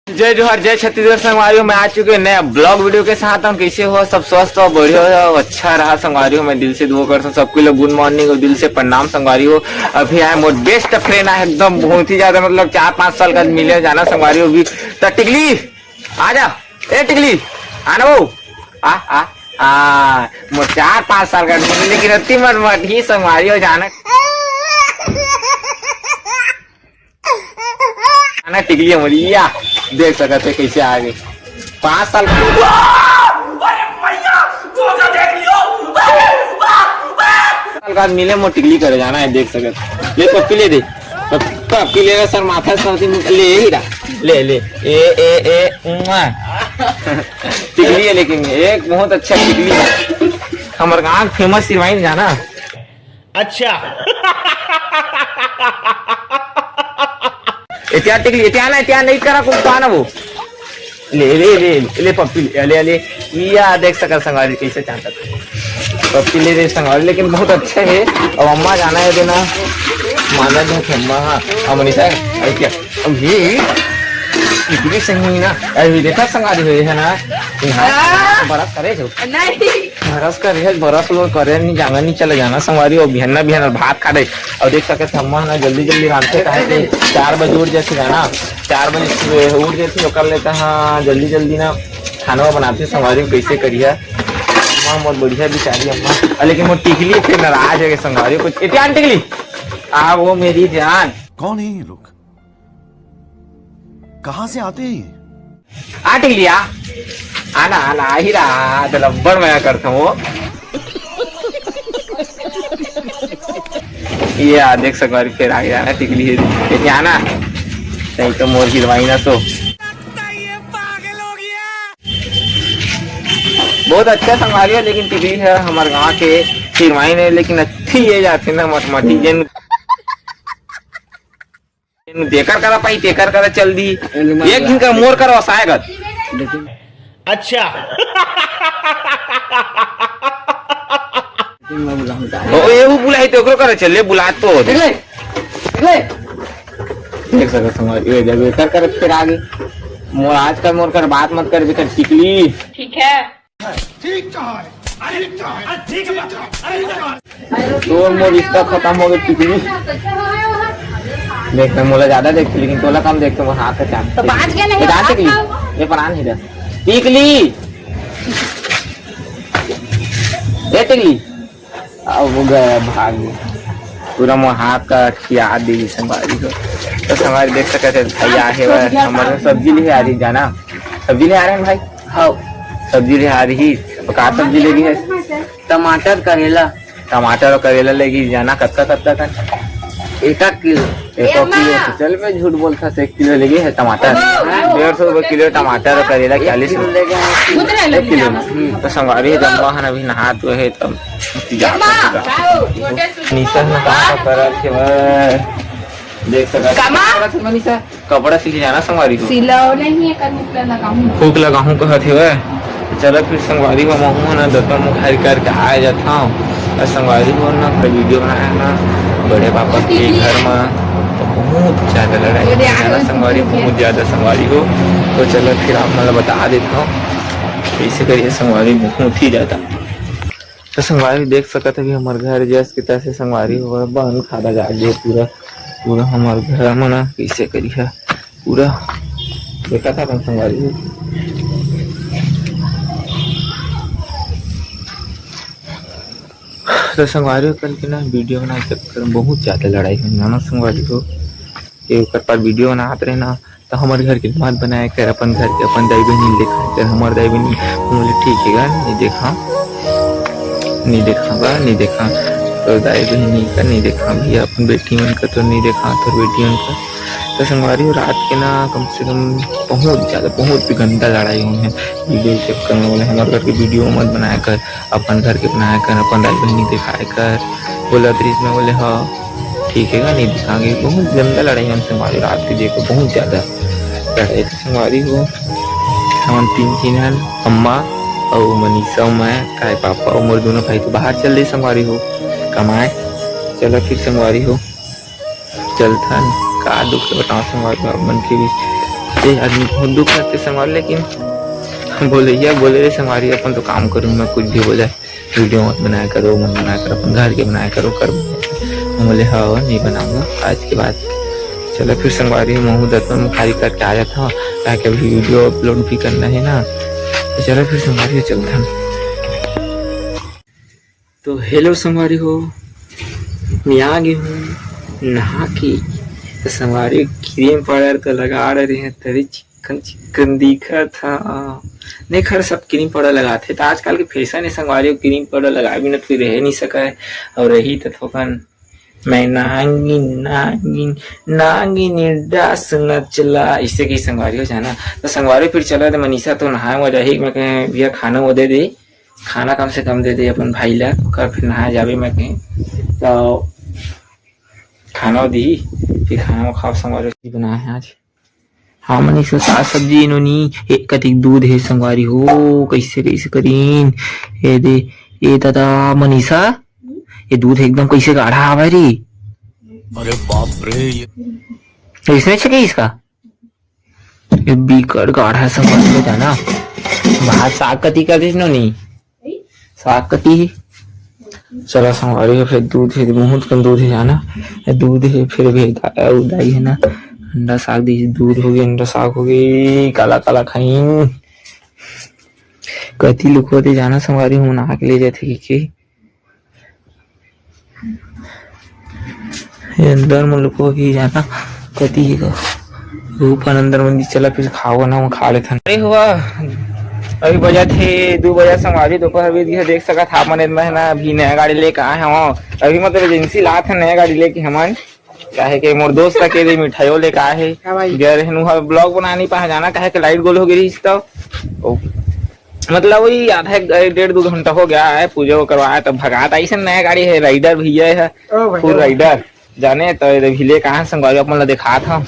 जय जोहर जय छत्तीसगढ़ संगवारियों में आ चुके नया ब्लॉग वीडियो के साथ। हम कैसे हो सब स्वस्थ और बढ़िया हो अच्छा रहा संगवारियों। मैं दिल से दुआ करता हूँ सबके लोग गुड मॉर्निंग और दिल से प्रणाम संगवारियों। अभी आए मोर बेस्ट फ्रेंड है एकदम बहुत ही ज्यादा मतलब 4-5 साल का मिले जाना संगवारियों भी। तो टिकली आ जा ए टिकली आना वो मोर 4-5 साल का मिले लेकिन अति मत ही संगवारियों जाना टिकली हमारिया देख सकते कैसे आ गए 5 साल का मिले मो टिकली करे जाना है देख सकते। ले पप्पी ले दे पप्पी ले सर माथा सर्दी ले ही रहा ले ले ए टिकली है लेकिन एक बहुत अच्छा टिकली है हमारे गाँव फेमस सिरवाइन जाना। अच्छा इतिहास टिकली इतिहास नहीं करा कुछ पाना वो ले ले ले ले पप्पी ले ले या देख सका संगवारी कैसे चाहता पप्पी ले दे संगवारी लेकिन बहुत अच्छा है। और अम्मा जाना है देना माना दो अम्मा हाँ मनीषा क्या अभी इतनी सही ना अभी देखा संगवारी हुई है ना बरस करे जो बरस करे बरस लोग करे नहीं जाना नहीं चले जाना संगवारी और बिहन्ना बिहन भात खा रहे और देख सके अम्मा ना जल्दी जल्दी रांधते कहे 4 बजे उठ जैसे जाना 4 बजे उठ जैसे कर लेता हाँ जल्दी जल्दी ना खाना बनाते संगवारी कैसे करिए अम्मा बहुत बढ़िया बिचारी अम्मा लेकिन वो टिकली फिर नाराज है संगवारी कुछ इतिहान टिकली वो मेरी जान। कौन है ये लोग कहाँ से आते हैं आ टिकली आना आना ही रहा तो लब्बड़ मैं करता हूँ ये देख संगवारी फिर आ गया ना टिकली है आना नहीं तो मोर गिरवाई ना तो बहुत अच्छा संगवारी है लेकिन टिकली है हमारे गाँव के सिरवाइन है लेकिन अच्छी ये जाते ना मटमटी जन देकर करा पाई तेकर करा चल दी एक दिन का मोर करो शायद अच्छा ये बुलाई तो करे चले बुला तो देख सका संगवारी बेकर कर फिर आगे मोर आज का मोर कर बात मत कर बेकर टिकली ठीक है तो मोर रिश्ता खत्म हो गया टिकली देखना मोला ज्यादा देखती लेकिन तोला कम देखते मोर हाथ का चांद तो बाज गया नहीं टिकली ये परान ही रहा टिकली ये टिकली अब वो गया भाग गया पूरा मोर हाथ का खिया दी संगवारी को। तो संगवारी देख सकते भाई आहे हमारे सब्जी ले आ रही जाना सब्जी ले आ रहे हैं भाई हाँ सब्जी ले आ रही का सब्जी लेगी है टमाटर करेला टमाटर और करेला लेगी जाना कत्ता का 1 किलो चल मैं झूठ बोलता 1 किलो लेगी है टमाटर 150 रुपए किलो टमाटर और करेला 40 रुपए किलो। तो संगवारी जम्बा है अभी नहा तो है तब देख सका कपड़ा सिल जाना संगवारी को सिलाओ नहीं फूक लगाऊं कहते हुए चलो फिर संगवारी को महू ना दत्ता मुखारी करके आ जाता हूँ और संगवारी को ना वीडियो बनाया ना बड़े पापा के घर में तो बहुत ज्यादा लड़ाई ना संगवारी बहुत ज्यादा संगवारी को। तो चलो फिर आप मतलब बता देता हूँ कैसे करिए संगवारी बहुत ही ज्यादा। तो संगवारी देख सकते भी हमारे घर जैसे की तरह से संगवारी हो बहन खादा जा गया पूरा पूरा हमारे घर में ना कैसे करिए पूरा देखा था संगवारी तो संगवारी कल के ना वीडियो बना चक्कर में बहुत ज्यादा लड़ाई हुई ना संगवारी को पर वीडियो बनाते रहे ना तो हमारे घर की मत बनाया कर अपन घर के अपन दाई बहनी देखा कर हमारे दाई बहनी बोले ठीक है नहीं देखा तो दाई बहनी का नहीं देखा भैया अपन बेटी मन का तो नहीं देखा तो बेटी मन का। तो संगवारी रात के ना कम से कम बहुत भी गंदा लड़ाई हुई है वीडियो चक्कर में। बोले हमारे घर के वीडियो मत बनाया कर अपन घर के बनाया कर अपन दाई बहनी दिखाया कर बोला ब्रिज में बोले हाँ ठीक है नहीं दिखाएंगे। बहुत गंदा लड़ाई हम संगवारी रात के देखो बहुत ज्यादा लड़ाई थी संगवारी को। हम 3 हैं अम्मा और मनीषा मैं काय पापा और मोर दोनों भाई तो बाहर चल रही संगवारी हो कमाए। चलो फिर संगवारी हो चलता का दुख बताओ संगवारी मन के भी ये आदमी बहुत दुख करते संगवारी, लेकिन बोले रे संगवारी अपन तो काम करूँ मैं, कुछ भी हो जाए वीडियो मत बनाया करो, मत बनाया करो, अपन घर के बनाया करो कर। बोले हाँ नहीं बनाऊंगा आज के बाद। चलो फिर संगवारी मुँह दत्तन मुखारी करके आ जाता हूँ, ताकि अभी वीडियो अपलोड भी करना है ना। तो चलो फिर संगवारी चलता हूँ। तो हेलो संगवारी हो, मैं आ गई हूँ नहा के। तो संगवारी क्रीम पाउडर तो लगा रहे हैं, तभी चिकन चिकन दिखा था। नहीं खैर सब क्रीम पाउडर लगाते, तो आजकल के फैशन है संगवारी, क्रीम पाउडर लगा भी ना तो रह नहीं सका है। और रही तो थोकन मैं नांगी नांगी नांगी निर्दास न चला, इससे कहीं संगवारी हो जाना। तो संगवारी फिर चला तो मनीषा तो नहाए वजह ही, मैं कहें भैया खाना वो दे दे, खाना कम से कम दे दे अपन भाई ला, कर फिर नहाए जावे। मैं कहें तो खाना दी, फिर खाना खाओ। संगवारी बनाया है आज, हाँ मनीषा साग सब्जी इन्होंने एक कटिक दूध है संगवारी हो, कैसे कैसे करीन ये दे। ये दादा मनीषा ये दूध एकदम कैसे गाढ़ा आवा रे। अरे बाप रे, तो इसमें छके इसका ये बीकर गाढ़ा संगवारी हो जाना। बाहर साग कती कर दी नहीं, साग कती। चलो संगवारी है फिर दूध है, बहुत कम दूध है जाना, दूध है फिर भी उदाई है ना। अंडा साग दी, दूध हो गया, अंडा साग हो गई, काला काला खाइन कति लुकवाते जाना संगवारी हूँ नहा के ले जाते कि अंदर में लुको ही जाना कति का ऊपर अंदर मंदिर। चला फिर खाओ ना, वो खा लेते। अरे हुआ अभी बजा थे 2 बजे संगवारी दोपहर भी देख सका था मन में ना। अभी नया गाड़ी लेके आए हम, अभी मतलब एजेंसी ला था नया गाड़ी लेके हमन, काहे के मोर दोस्त का के मिठाइयों लेके आए है। गए रहनु ब्लॉग बना नहीं पाए जाना, काहे के लाइट गोल हो गई तो मतलब वही आधा 1.5-2 घंटा हो गया है, पूजा करवाया तब भगात आई से। नया गाड़ी है, राइडर भैया है, फुल राइडर जाने तो भीले कहाँ संगवारी अपन ला दिखा था।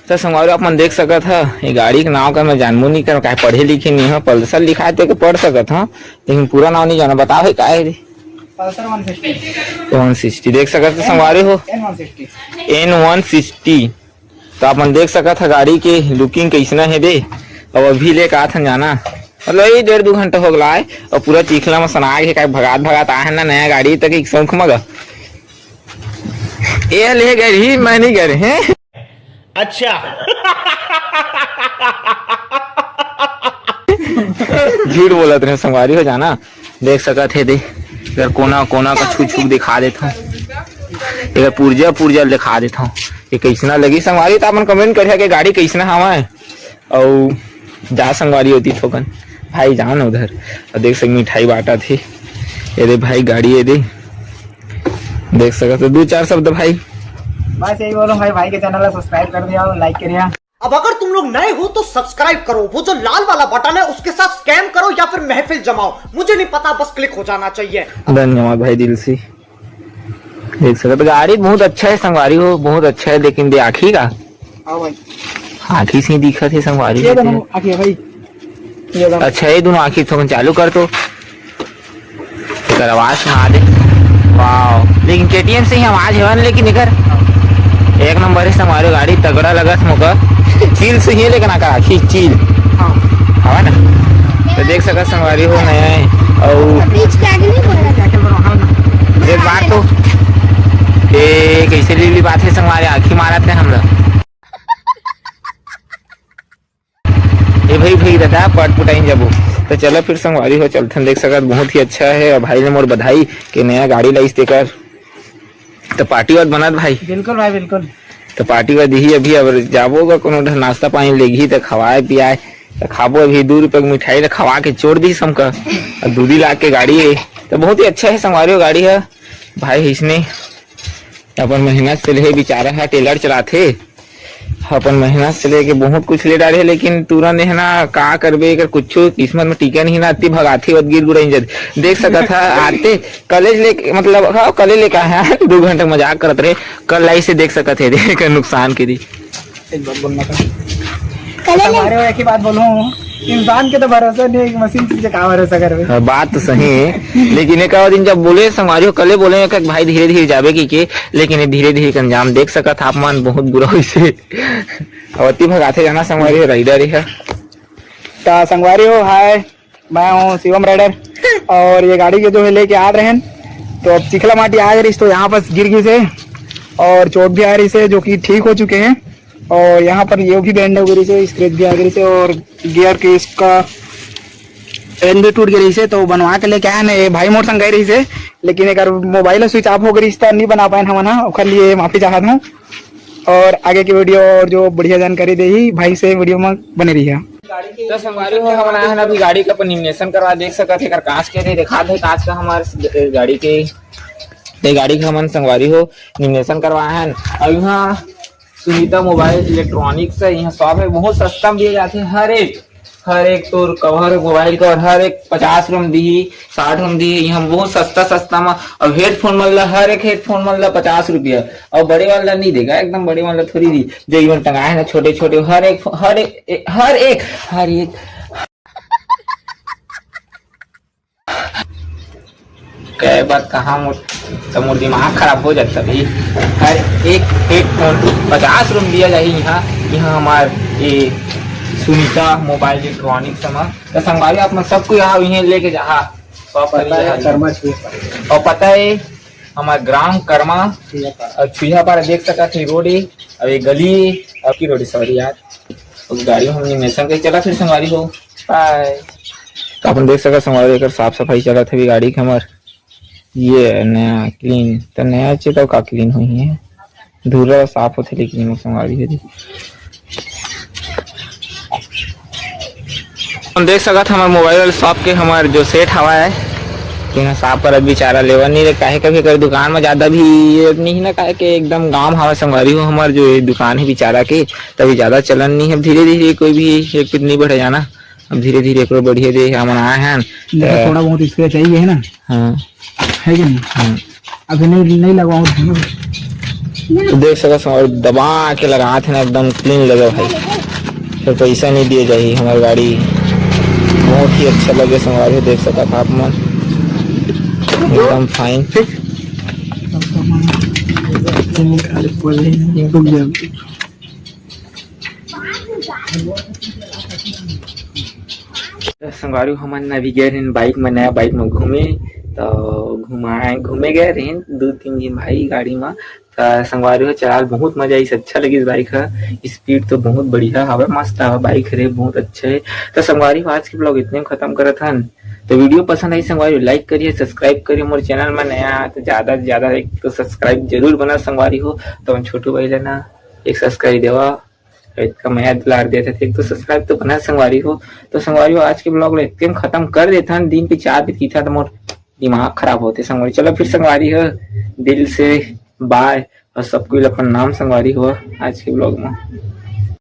तो संगवारी अपन देख सकत था, ये गाड़ी के नाम का मैं जानबो नहीं कर, काहे पढ़े लिखे नहीं है। पल्सर लिखा है तो पढ़ सकत हा, लेकिन पूरा नाम नहीं जाना। बताओ है काहे रे? पल्सर 160 देख सकत थे संगवारी हो, N160। तो अपन देख सकत था गाड़ी के लुकिंग कैसना है दे। और अभी ले का था जाना, मतलब ये 1.5-2 घंटा हो गया है, और पूरा चिखला में सना के भगात आए ना नया गाड़ी तक एक शौक मगा ये ले गए ही, मैं नहीं गए हैं। अच्छा झूठ बोला तेरे संगवारी हो जाना। देख सकत है दे, इधर कोना कोना का छू छू दिखा देता हूँ, इधर पुर्जा दिखा देता हूँ। ये कैसना लगी संगवारी, तो अपन कमेंट करिए कि गाड़ी कैसना हवा। और जा संगवारी होती थोकन भाई जान उधर, और देख सक मिठाई बांटा थी। ये दे भाई गाड़ी ये दे, देख सकते 2-4 शब्द भाई। बस यही बोलो भाई के चैनल को सब्सक्राइब कर दिया, लाइक करिए। अब अगर तुम लोग नए हो तो सब्सक्राइब करो, वो जो लाल वाला बटन है उसके साथ स्कैम करो या फिर महफिल जमाओ, मुझे नहीं पता, बस क्लिक हो जाना चाहिए। धन्यवाद भाई दिल से। देख सकते गाड़ी बहुत अच्छा है संगवारी हो, बहुत अच्छा है, लेकिन दे आखी का आखी से दिखा थे संगवारी। ये दोनों आखी है भाई, ये दोनों अच्छा ये दोनों आखिर थोड़ा चालू कर तो आवाज सुना दे। वाह, लेकिन KTM से ही आवाज है, लेकिन इधर एक नंबर है संगवारी गाड़ी, तगड़ा लगा मुका। चील से ही लेकिन आकर आखिर चील हवा ना। तो देख सका संगवारी हो नया है। और एक बात तो कैसे ली बात है संगवारी, आखिर मारा थे हम लोग। ए भाई दादा पट पुटाइन जबो। तो चलो फिर संगवारी हो चलते, देख सकत बहुत ही अच्छा है। और भाई ने मोर बधाई कि नया गाड़ी लाइस देकर। तो पार्टी वाद बनत भाई? बिल्कुल भाई बिल्कुल। तो पार्टी वाद ही अभी, अब जाबोगा कोनो नाश्ता पानी लेगी तो खवाए पियाए तो खाबो। अभी 2 रुपए की मिठाई खवा के छोड़ दी हमका, और 2 लाख के गाड़ी है। तो बहुत ही अच्छा है संगवारी हो गाड़ी है भाई। इसने अपन मेहनत से ले बेचारा है, टेलर चलाते अपन मेहनत से लेके बहुत कुछ ले डाले, लेकिन तुरंत है ना का करबे कर कुछ किस्मत में टीका नहीं ना, अति भगाती वत गिर गुरा इंजर। देख सकता था आते कॉलेज ले, मतलब हाँ कॉलेज लेके आया 2 घंटे मजाक करते रहे। कल लाई से देख सकते थे देख नुकसान के दी। एक बात बोलना था, हमारे एक ही बात बोलूं इंसान के तो भरोसा नहीं है, मशीन से कहाँ भरोसा करवे। हाँ, बात तो सही है, लेकिन एक और दिन जब बोले संगवारी हो कल बोले कि भाई धीरे धीरे जावे की लेकिन धीरे धीरे का अंजाम देख सका था मन बहुत बुरा हुई से अवती भगाते जाना संगवारी राइडर है। तो संगवारी हो, हाय मैं हूँ शिवम राइडर और ये गाड़ी के जो है लेके आ रहे हैं। तो अब चिखला माटी आ गई तो यहाँ पर गिर गई से और चोट भी आ रही से जो कि ठीक हो चुके हैं। और यहाँ पर ये भी बैंड हो गई से, स्क्रैच भी आ गई से और गियर के इसका एंड भी टूट गई से। तो बनवा के लेके आए ना, ये भाई मोर संग गई रही से, लेकिन एक मोबाइल स्विच ऑफ हो गई तो नहीं बना पाए हम ना, ओखर लिए माफी चाहत हूँ। और आगे की वीडियो और जो बढ़िया जानकारी दे ही भाई से वीडियो में बने रही है। तो संगवारी हो हम आए हैं अभी गाड़ी का निम्नेशन करवा देख सकते हैं कांच के दिखा दे कांच का हमारे गाड़ी के हमन संगवारी हो निम्नेशन करवाए हैं। और यहाँ सुनीता मोबाइल इलेक्ट्रॉनिक्स है, यहाँ शॉप है, बहुत सस्ता में दिए जाते हैं हर एक तो कवर मोबाइल का और हर एक 50 रुपये दी 60 रुपये दी, यहाँ बहुत सस्ता में। और हेडफोन मतलब हर एक हेडफोन मतलब 50 रुपया और बड़े वाला नहीं देगा, एकदम बड़े वाला थोड़ी दी जो इवन टंगाए ना छोटे छोटे हर एक क्या बात कहा तो मोर दिमाग खराब हो जाता भाई। हर एक हेडफोन 50 रुपये दिया जाए यहाँ हमारे ये सुनीता मोबाइल इलेक्ट्रॉनिक्स में। तो संगवारी आप मैं सबको यहाँ लेके जा और पता है हमारे ग्राम कर्मा और छुहा पर देख सका थे रोड और एक गली और की रोड सॉरी यार उस गाड़ी हम निमेशन के चला फिर संगवारी हो बाय। तो अपन देख सका संगवारी साफ सफाई चला था गाड़ी के हमार ये नया क्लीन तो नया अच्छे तो का क्लीन हुई है धूला साफ होते लेकिन संगवारी है। हम देख सका था हमारे मोबाइल वाले शॉप के हमारे जो सेट हवा है कि साफ पर बेचारा लेवा नहीं रहे काहे कभी कर दुकान में ज्यादा भी नहीं ना काहे के एकदम गांव हवा संगवारी हो हमारे जो दुकान है बेचारा के तभी ज्यादा चलन नहीं है। धीरे धीरे कोई भी एक पिट नहीं बढ़े जाना, अब धीरे धीरे एक बढ़िया दे हम आए हैं थोड़ा बहुत इसके चाहिए है ना। हाँ है कि नहीं अभी नहीं लगवाऊं तो देख सका दबा के लगा थे ना एकदम क्लीन लगे भाई, फिर पैसा नहीं दिए जाए हमारी गाड़ी बहुत ही अच्छा लगे संगवारी देख सका था आप मन एकदम फाइन। संगवारी हमन अभी गए रहे बाइक में नया बाइक में घूमे तो घूमे गए रहे 2-3 दिन भाई गाड़ी में। तो संगवारी हो चलाल बहुत मजा आई, अच्छा लगी बाइक है, स्पीड तो बहुत बढ़िया हवा मस्त हवा बाइक रे बहुत अच्छा है। तो संगवारी आज के ब्लॉग इतने में खत्म करत हन। तो वीडियो पसंद आई संगवारी लाइक करिए सब्सक्राइब करिए, मोर चैनल में नया तो ज्यादा से ज्यादा एक तो सब्सक्राइब जरूर बना संगवारी हो। तो हम छोटू भाई लेना एक सब्सक्राइब देवा इसका मैं दुलार देते थे, एक तो सब्सक्राइब तो बना संगवारी हो। तो संगवारी हो आज के ब्लॉग इतने में खत्म कर देता हन, दिन पे 4 बजे था तो मोर दिमाग खराब होते संगवारी। चलो फिर संगवारी हो दिल से बाय और सबको अपन नाम संगवारी हुआ आज के ब्लॉग में।